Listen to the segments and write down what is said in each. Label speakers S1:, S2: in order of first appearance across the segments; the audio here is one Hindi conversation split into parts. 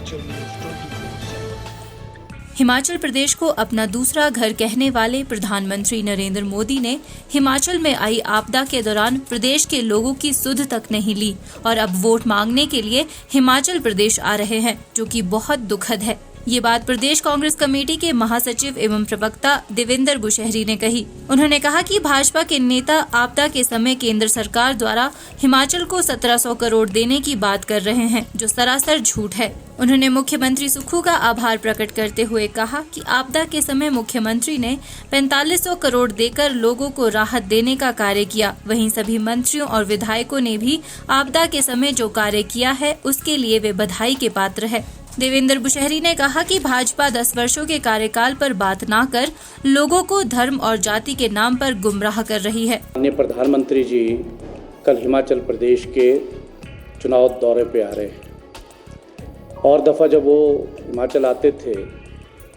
S1: हिमाचल न्यूज़ 24/7।
S2: हिमाचल प्रदेश को अपना दूसरा घर कहने वाले प्रधानमंत्री नरेंद्र मोदी ने हिमाचल में आई आपदा के दौरान प्रदेश के लोगों की सुध तक नहीं ली और अब वोट मांगने के लिए हिमाचल प्रदेश आ रहे हैं, जो कि बहुत दुखद है। ये बात प्रदेश कांग्रेस कमेटी के महासचिव एवं प्रवक्ता देवेंद्र बुशहरी ने कही। उन्होंने कहा कि भाजपा के नेता आपदा के समय केंद्र सरकार द्वारा हिमाचल को 1700 करोड़ देने की बात कर रहे हैं, जो सरासर झूठ है। उन्होंने मुख्यमंत्री सुक्खू का आभार प्रकट करते हुए कहा कि आपदा के समय मुख्यमंत्री ने 4500 करोड़ देकर लोगों को राहत देने का कार्य किया। वहीं सभी मंत्रियों और विधायकों ने भी आपदा के समय जो कार्य किया है, उसके लिए वे बधाई के पात्र है। देवेंद्र बुशहरी ने कहा कि भाजपा 10 वर्षों के कार्यकाल पर बात न कर लोगों को धर्म और जाति के नाम पर गुमराह कर रही है।
S3: माननीय प्रधानमंत्री जी कल हिमाचल प्रदेश के चुनाव दौरे पे आ रहे हैं और दफ़ा जब वो हिमाचल आते थे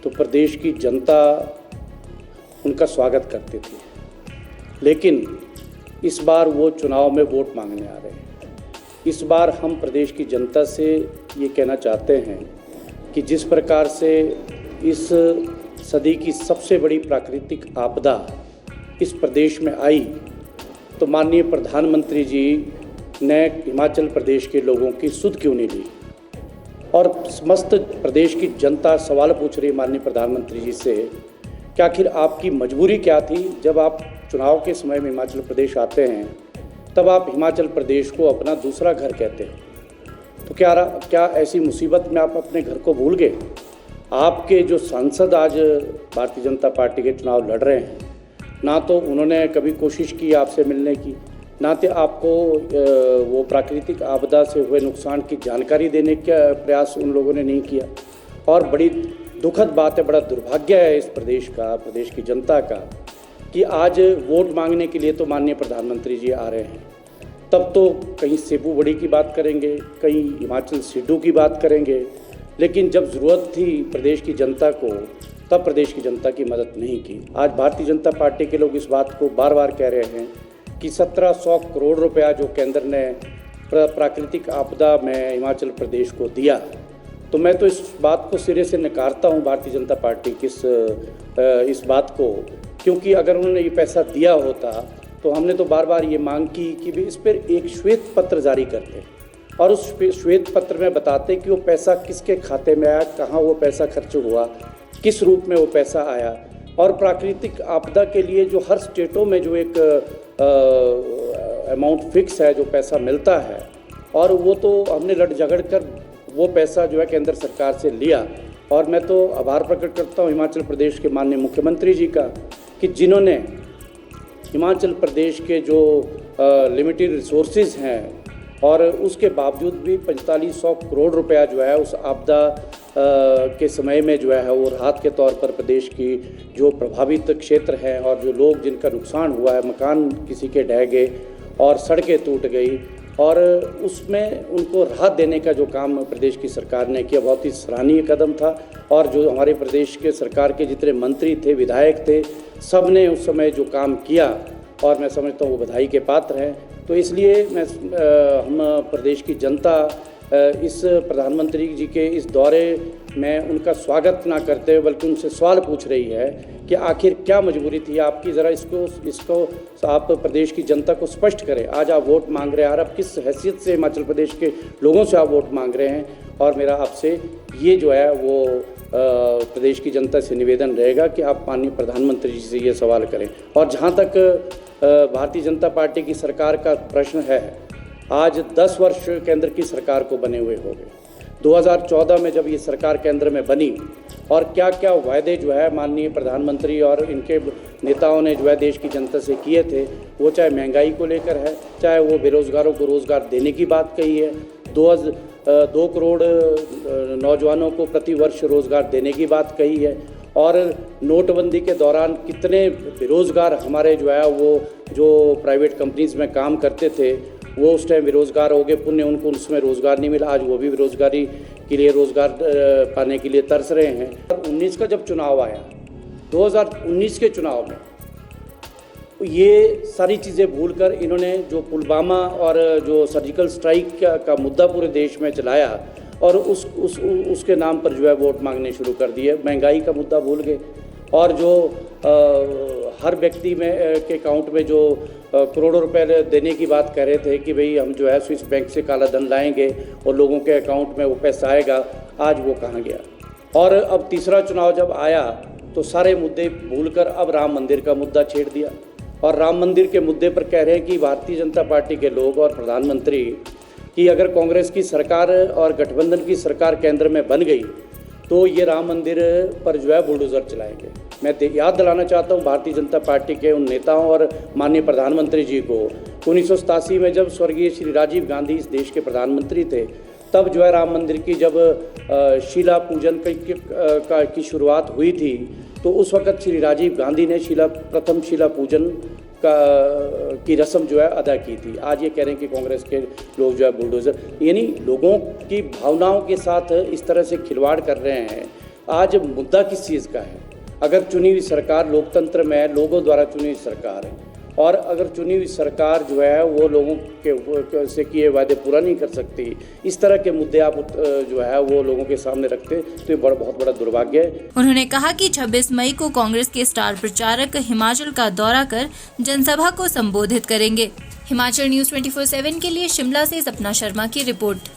S3: तो प्रदेश की जनता उनका स्वागत करती थी, लेकिन इस बार वो चुनाव में वोट मांगने आ रहे हैं। इस बार हम प्रदेश की जनता से ये कहना चाहते हैं कि जिस प्रकार से इस सदी की सबसे बड़ी प्राकृतिक आपदा इस प्रदेश में आई, तो माननीय प्रधानमंत्री जी ने हिमाचल प्रदेश के लोगों की सुध क्यों नहीं ली। और समस्त प्रदेश की जनता सवाल पूछ रही है माननीय प्रधानमंत्री जी से कि आखिर आपकी मजबूरी क्या थी। जब आप चुनाव के समय में हिमाचल प्रदेश आते हैं तब आप हिमाचल प्रदेश को अपना दूसरा घर कहते हैं, तो क्या ऐसी मुसीबत में आप अपने घर को भूल गए। आपके जो सांसद आज भारतीय जनता पार्टी के चुनाव लड़ रहे हैं, ना तो उन्होंने कभी कोशिश की आपसे मिलने की, ना तो आपको वो प्राकृतिक आपदा से हुए नुकसान की जानकारी देने का प्रयास उन लोगों ने नहीं किया। और बड़ी दुखद बात है, बड़ा दुर्भाग्य है इस प्रदेश का, प्रदेश की जनता का, कि आज वोट मांगने के लिए तो माननीय प्रधानमंत्री जी आ रहे हैं, तब तो कहीं सेबू बड़ी की बात करेंगे, कहीं हिमाचल सिड्डू की बात करेंगे, लेकिन जब ज़रूरत थी प्रदेश की जनता को तब प्रदेश की जनता की मदद नहीं की। आज भारतीय जनता पार्टी के लोग इस बात को बार बार कह रहे हैं कि 1700 करोड़ रुपया जो केंद्र ने प्राकृतिक आपदा में हिमाचल प्रदेश को दिया, तो मैं तो इस बात को सिरे से नकारता हूं भारतीय जनता पार्टी की इस बात को, क्योंकि अगर उन्होंने ये पैसा दिया होता तो हमने तो बार बार ये मांग की कि भी इस पर एक श्वेत पत्र जारी करते और उस श्वेत पत्र में बताते कि वो पैसा किसके खाते में आया, कहाँ वो पैसा खर्च हुआ, किस रूप में वो पैसा आया। और प्राकृतिक आपदा के लिए जो हर स्टेटों में जो एक अमाउंट फिक्स है, जो पैसा मिलता है, और वो तो हमने लड़ झगड़ कर वो पैसा जो है केंद्र सरकार से लिया। और मैं तो आभार प्रकट करता हूँ हिमाचल प्रदेश के माननीय मुख्यमंत्री जी का कि जिन्होंने हिमाचल प्रदेश के जो लिमिटेड रिसोर्सेज हैं और उसके बावजूद भी 4500 करोड़ रुपया जो है उस आपदा के समय में जो है वो राहत के तौर पर प्रदेश की जो प्रभावित क्षेत्र हैं और जो लोग जिनका नुकसान हुआ है, मकान किसी के ढह गए और सड़कें टूट गई, और उसमें उनको राहत देने का जो काम प्रदेश की सरकार ने किया, बहुत ही सराहनीय कदम था। और जो हमारे प्रदेश के सरकार के जितने मंत्री थे, विधायक थे, सब ने उस समय जो काम किया, और मैं समझता हूँ वो बधाई के पात्र हैं। तो इसलिए हम प्रदेश की जनता इस प्रधानमंत्री जी के इस दौरे में उनका स्वागत ना करते हुए बल्कि उनसे सवाल पूछ रही है कि आखिर क्या मजबूरी थी आपकी। ज़रा इसको आप प्रदेश की जनता को स्पष्ट करें। आज आप वोट मांग रहे हैं, आप किस हैसियत से हिमाचल प्रदेश के लोगों से आप वोट मांग रहे हैं। और मेरा आपसे ये जो है वो प्रदेश की जनता से निवेदन रहेगा कि आप माननीय प्रधानमंत्री जी से ये सवाल करें। और जहाँ तक भारतीय जनता पार्टी की सरकार का प्रश्न है, आज 10 वर्ष केंद्र की सरकार को बने हुए हो गए। 2014 में जब ये सरकार केंद्र में बनी और क्या क्या वायदे जो है माननीय प्रधानमंत्री और इनके नेताओं ने जो है देश की जनता से किए थे, वो चाहे महंगाई को लेकर है, चाहे वो बेरोज़गारों को रोज़गार देने की बात कही है, 2 करोड़ नौजवानों को प्रति वर्ष रोज़गार देने की बात कही है, और नोटबंदी के दौरान कितने बेरोज़गार हमारे जो है वो जो प्राइवेट कंपनीज़ में काम करते थे वो उस टाइम बेरोज़गार हो गए, पुण्य उनको उसमें रोज़गार नहीं मिला, आज वो भी बेरोज़गारी के लिए रोज़गार पाने के लिए तरस रहे हैं। 2019 का जब चुनाव आया, 2019 के चुनाव में ये सारी चीज़ें भूलकर इन्होंने जो पुलवामा और जो सर्जिकल स्ट्राइक का मुद्दा पूरे देश में चलाया, और उसके नाम पर जो है वोट मांगने शुरू कर दिए। महंगाई का मुद्दा भूल गए और जो हर व्यक्ति में के अकाउंट में जो करोड़ों रुपए देने की बात कर रहे थे कि भाई हम जो है स्विस बैंक से काला धन लाएंगे और लोगों के अकाउंट में वो पैसा आएगा, आज वो कहाँ गया। और अब तीसरा चुनाव जब आया तो सारे मुद्दे भूलकर अब राम मंदिर का मुद्दा छेड़ दिया और राम मंदिर के मुद्दे पर कह रहे हैं कि भारतीय जनता पार्टी के लोग और प्रधानमंत्री कि अगर कांग्रेस की सरकार और गठबंधन की सरकार केंद्र में बन गई तो ये राम मंदिर पर जो है बुलडोज़र चलाएंगे। मैं याद दिलाना चाहता हूँ भारतीय जनता पार्टी के उन नेताओं और माननीय प्रधानमंत्री जी को 1987 में जब स्वर्गीय श्री राजीव गांधी इस देश के प्रधानमंत्री थे, तब जो है राम मंदिर की जब शिला पूजन की शुरुआत हुई थी तो उस वक़्त श्री राजीव गांधी ने प्रथम शिला पूजन की रस्म जो है अदा की थी। आज ये कह रहे हैं कि कांग्रेस के लोग जो है बुलडोज़र, यानी लोगों की भावनाओं के साथ इस तरह से खिलवाड़ कर रहे हैं। आज मुद्दा किस चीज़ का है? अगर चुनी हुई सरकार लोकतंत्र में है, लोगों द्वारा चुनी हुई सरकार है और अगर चुनी हुई सरकार जो है वो लोगों के से किए वादे पूरा नहीं कर सकती, इस तरह के मुद्दे आप जो है वो लोगों के सामने रखते तो ये बहुत बड़ा दुर्भाग्य है।
S2: उन्होंने कहा कि 26 मई को कांग्रेस के स्टार प्रचारक हिमाचल का दौरा कर जनसभा को संबोधित करेंगे। हिमाचल न्यूज़ 24/7 के लिए शिमला से सपना शर्मा की रिपोर्ट।